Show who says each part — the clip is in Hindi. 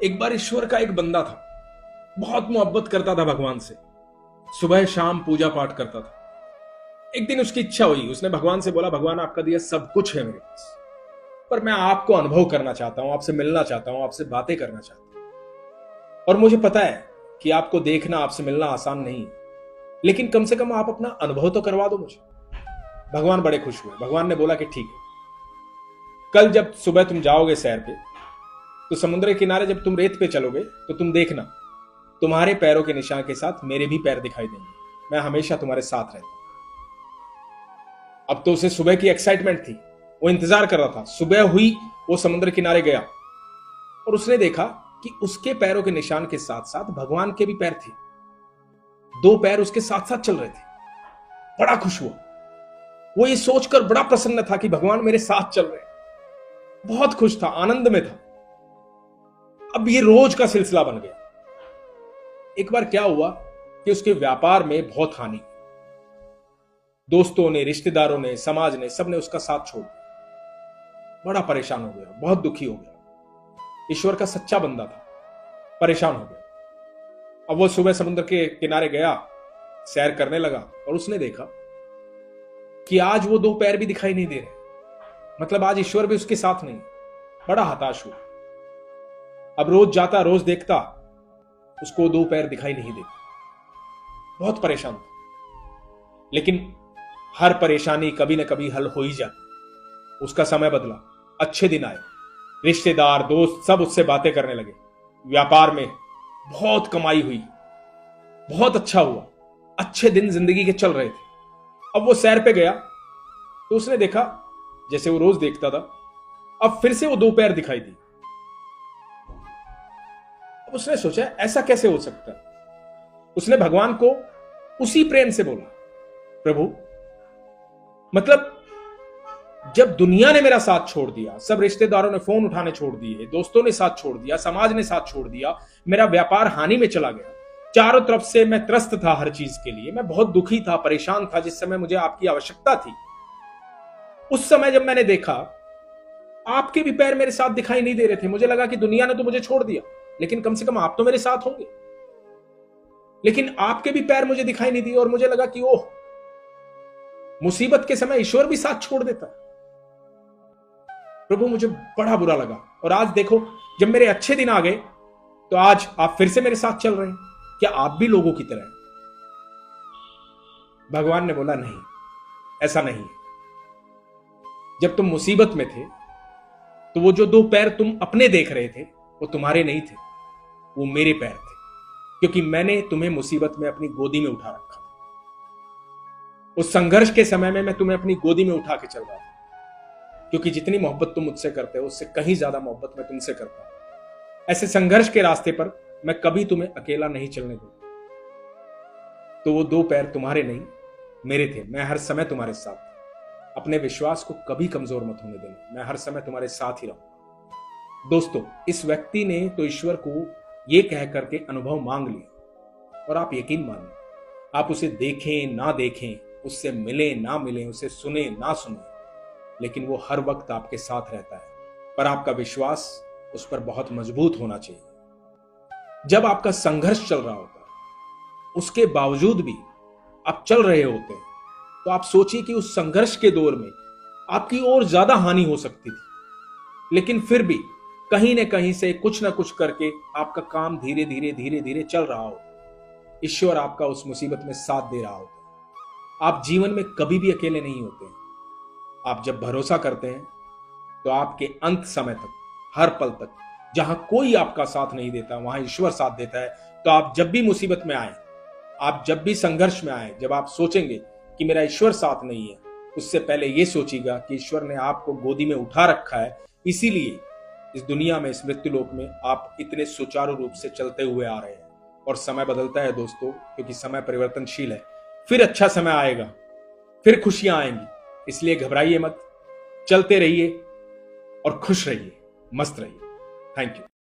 Speaker 1: एक बार ईश्वर का एक बंदा था, बहुत मोहब्बत करता था भगवान से, सुबह शाम पूजा पाठ करता था। एक दिन उसकी इच्छा हुई, उसने भगवान से बोला, भगवान आपका दिया सब कुछ है मेरे पास, पर मैं आपको अनुभव करना चाहता हूं, आपसे मिलना चाहता हूं, आपसे बातें करना चाहता हूं। और मुझे पता है कि आपको देखना, आपसे मिलना आसान नहीं है, लेकिन कम से कम आप अपना अनुभव तो करवा दो मुझे। भगवान बड़े खुश हुए। भगवान ने बोला कि ठीक है, कल जब सुबह तुम जाओगे सैर पे, तो समुद्र के किनारे जब तुम रेत पे चलोगे तो तुम देखना, तुम्हारे पैरों के निशान के साथ मेरे भी पैर दिखाई देंगे। मैं हमेशा तुम्हारे साथ रहता हूं। अब तो उसे सुबह की एक्साइटमेंट थी, वो इंतजार कर रहा था। सुबह हुई, वो समुद्र किनारे गया और उसने देखा कि उसके पैरों के निशान के साथ साथ भगवान के भी पैर थे। दो पैर उसके साथ साथ चल रहे थे। बड़ा खुश हुआ। वो ये सोचकर बड़ा प्रसन्न था कि भगवान मेरे साथ चल रहे हैं। बहुत खुश था, आनंद में था। अब ये रोज का सिलसिला बन गया। एक बार क्या हुआ कि उसके व्यापार में बहुत हानि हुई। दोस्तों ने, रिश्तेदारों ने, समाज ने, सबने उसका साथ छोड़ दिया। बड़ा परेशान हो गया, बहुत दुखी हो गया। ईश्वर का सच्चा बंदा था, परेशान हो गया। अब वो सुबह समुद्र के किनारे गया, सैर करने लगा और उसने देखा कि आज वो दो पैर भी दिखाई नहीं दे रहे। मतलब आज ईश्वर भी उसके साथ नहीं। बड़ा हताश हुआ। अब रोज जाता, रोज देखता, उसको दो पैर दिखाई नहीं देते। बहुत परेशान था। लेकिन हर परेशानी कभी ना कभी हल हो ही जाती। उसका समय बदला, अच्छे दिन आए, रिश्तेदार, दोस्त सब उससे बातें करने लगे। व्यापार में बहुत कमाई हुई, बहुत अच्छा हुआ, अच्छे दिन जिंदगी के चल रहे थे। अब वो सैर पे गया तो उसने देखा, जैसे वो रोज देखता था, अब फिर से वो दो पैर दिखाई दी। अब उसने सोचा, ऐसा कैसे हो सकता है। उसने भगवान को उसी प्रेम से बोला, प्रभु, मतलब जब दुनिया ने मेरा साथ छोड़ दिया, सब रिश्तेदारों ने फोन उठाने छोड़ दिए, दोस्तों ने साथ छोड़ दिया, समाज ने साथ छोड़ दिया, मेरा व्यापार हानि में चला गया, चारों तरफ से मैं त्रस्त था हर चीज के लिए, मैं बहुत दुखी था, परेशान था, जिस समय मुझे आपकी आवश्यकता थी। उस समय जब मैंने देखा आपके भी पैर मेरे साथ दिखाई नहीं दे रहे थे, मुझे लगा कि दुनिया ने तो मुझे छोड़ दिया, लेकिन कम से कम आप तो मेरे साथ होंगे। लेकिन आपके भी पैर मुझे दिखाई नहीं दिए और मुझे लगा कि ओह, मुसीबत के समय ईश्वर भी साथ छोड़ देता है। प्रभु, मुझे बड़ा बुरा लगा। और आज देखो, जब मेरे अच्छे दिन आ गए तो आज आप फिर से मेरे साथ चल रहे हैं। क्या आप भी लोगों की तरह हैं? भगवान ने बोला, नहीं, ऐसा नहीं है। जब तुम मुसीबत में थे तो वो जो दो पैर तुम अपने देख रहे थे, वो तुम्हारे नहीं थे, वो मेरे पैर थे, क्योंकि मैंने तुम्हें मुसीबत में अपनी गोदी में उठा रखा था। उस संघर्ष के समय में मैं तुम्हें अपनी गोदी में उठा के चल रहा था, क्योंकि जितनी मोहब्बत तुम मुझसे करते हो, उससे कहीं ज्यादा मोहब्बत मैं तुमसे करता हूं। ऐसे संघर्ष के रास्ते पर मैं कभी तुम्हें अकेला नहीं चलने दूंगा। तो वो दो पैर तुम्हारे नहीं, मेरे थे। मैं हर समय तुम्हारे साथ था। अपने विश्वास को कभी कमजोर मत होने देना। मैं हर समय तुम्हारे साथ ही रहूंगा। दोस्तों, इस व्यक्ति ने तो ईश्वर को ये कह करके अनुभव मांग लिया। और आप यकीन मानिए, आप उसे देखें ना देखें, उससे मिले ना मिले, उसे सुने ना सुने, लेकिन वो हर वक्त आपके साथ रहता है। पर आपका विश्वास उस पर बहुत मजबूत होना चाहिए। जब आपका संघर्ष चल रहा होता है, उसके बावजूद भी आप चल रहे होते हैं, तो आप सोचिए कि उस संघर्ष के दौर में आपकी और ज्यादा हानि हो सकती थी, लेकिन फिर भी कहीं ना कहीं से कुछ ना कुछ करके आपका काम धीरे धीरे धीरे धीरे चल रहा होता। ईश्वर आपका उस मुसीबत में साथ दे रहा होता। आप जीवन में कभी भी अकेले नहीं होते हैं। आप जब भरोसा करते हैं तो आपके अंत समय तक, हर पल तक, जहां कोई आपका साथ नहीं देता, वहां ईश्वर साथ देता है। तो आप जब भी मुसीबत में आए, आप जब भी संघर्ष में आए, जब आप सोचेंगे कि मेरा ईश्वर साथ नहीं है, उससे पहले यह सोचिएगा कि ईश्वर ने आपको गोदी में उठा रखा है। इसीलिए इस दुनिया में, इस मृत्युलोक में आप इतने सुचारू रूप से चलते हुए आ रहे हैं। और समय बदलता है दोस्तों, क्योंकि समय परिवर्तनशील है। फिर अच्छा समय आएगा, फिर खुशियां आएंगी। इसलिए घबराइए मत, चलते रहिए और खुश रहिए, मस्त रहिए। Thank you.